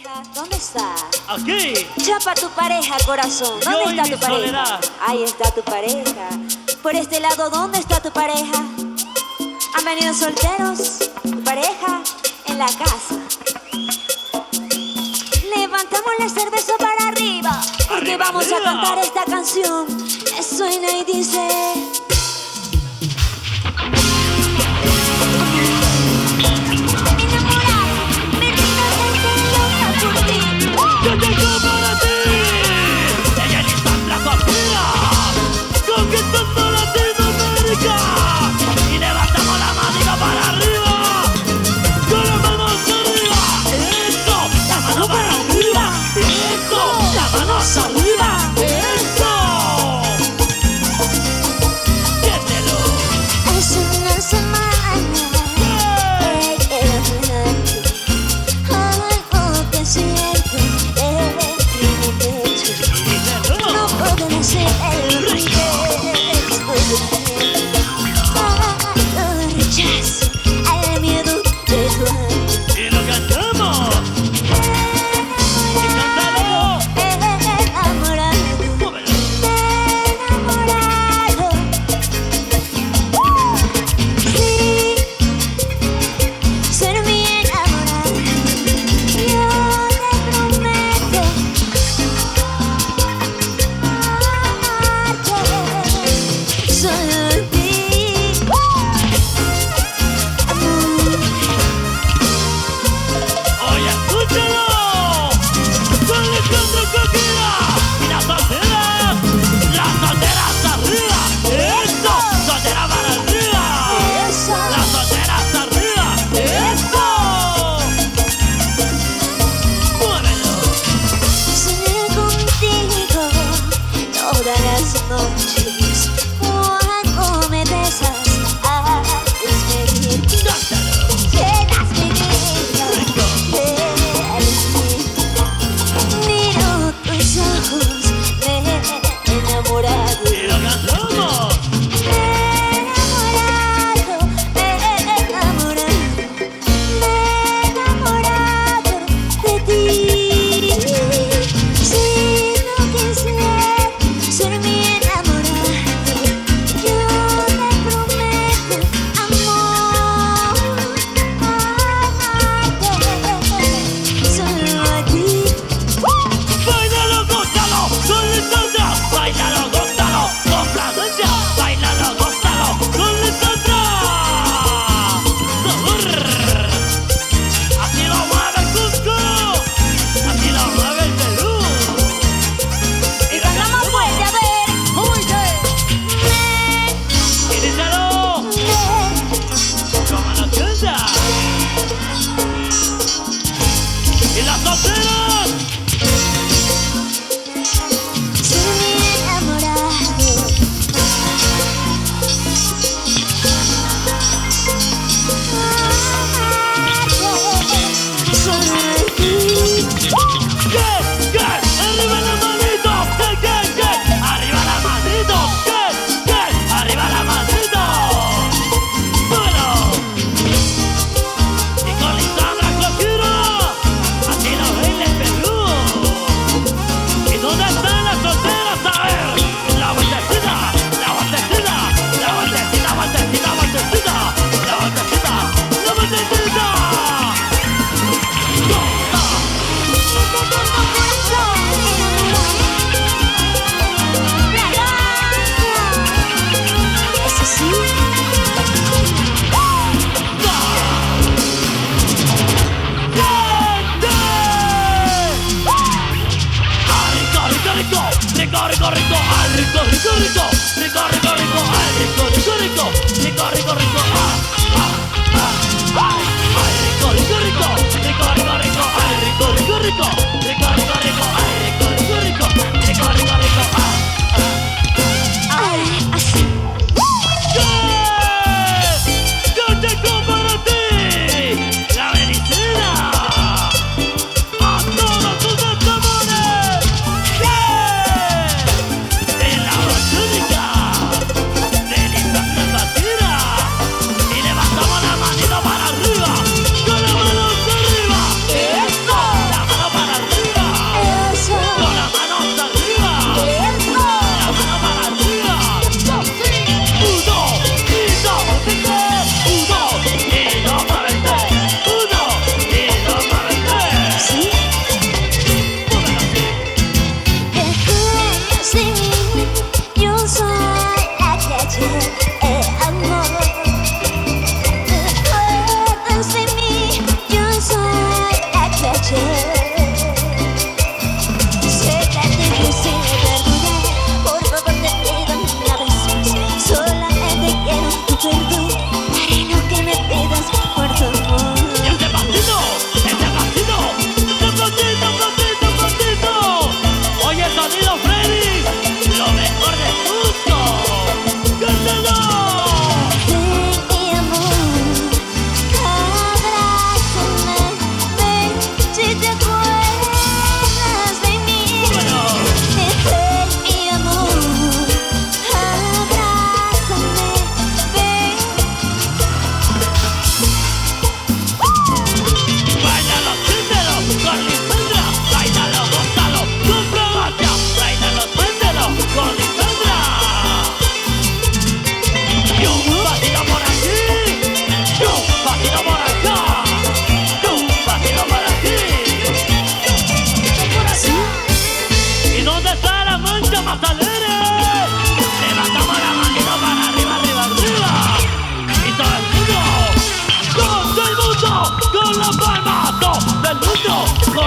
pareja, ¿dónde está? Aquí. Chapa tu pareja, corazón. ¿Dónde Yo y está mi tu pareja? soledad. Ahí está tu pareja. Por este lado, ¿dónde está tu pareja? ¿Han venido solteros? Tu pareja en la casa. Levantamos la cerveza para arriba, porque Arriba, vamos arriba. a cantar esta canción. Suena y dice... Yo tengo para ti. Ella es Sandra Coaquira, conquistando Latinoamérica. Y levantamos la manita para arriba, con las manos arriba. Eso, la mano para arriba. Eso, la mano arriba. Eso. Siéntelo. Es una semana. Algo que siento en mi pecho. No puedo decir el rechazo, al miedo de tu amor. Y lo cantamos. Y cántalo. Enamorado, Móvelo. enamorado. Sí, ser mi enamorado. Yo te prometo amarte solo a ti. Oye, escúchalo. Con Sandra Coaquira. Y las solteras arriba. Eso, solteras para arriba. Eso. Las solteras arriba. Eso. Muévelo. Soñé contigo todas las noches cuando me besas a despedir. Cántalo. Llenas mi vida de alegría. Miro tus ojos, me he enamorado. Y lo cantamos. Enamorado de ti. Si no quisieras ser mi enamorado, yo te prometo amor, amarte solo a ti. Báilalo, gózalo, con Sandra. Báilalo, gózalo, con Fragancia. Báilalo, gózalo, con Sandra. Así lo mueve el Cusco. Así lo mueve el Perú. Y cantamos fuerte, a ver. Y díselo, como lo canta. Y las solteras. Ser mi enamorado. Amarte solo a ti. ¿Qué? Arriba la manito. ¿Qué? Arriba la manito. ¿Qué? Arriba la manito. Bueno. Y con Sandra Coaquira. Así lo baile.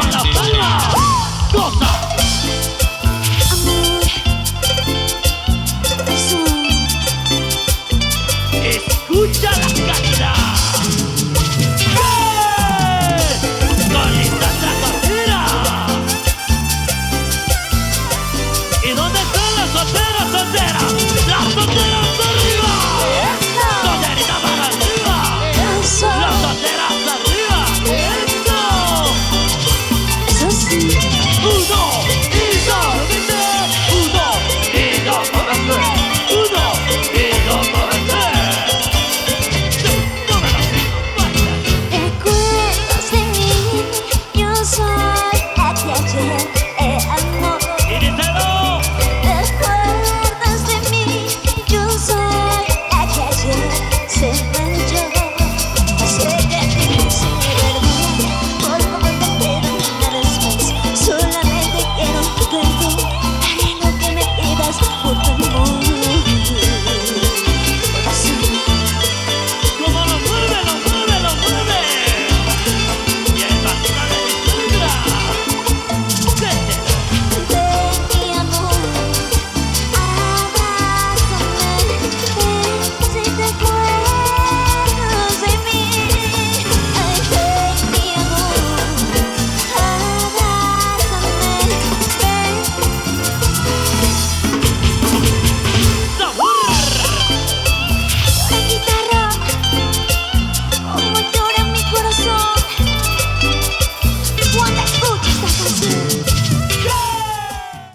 con la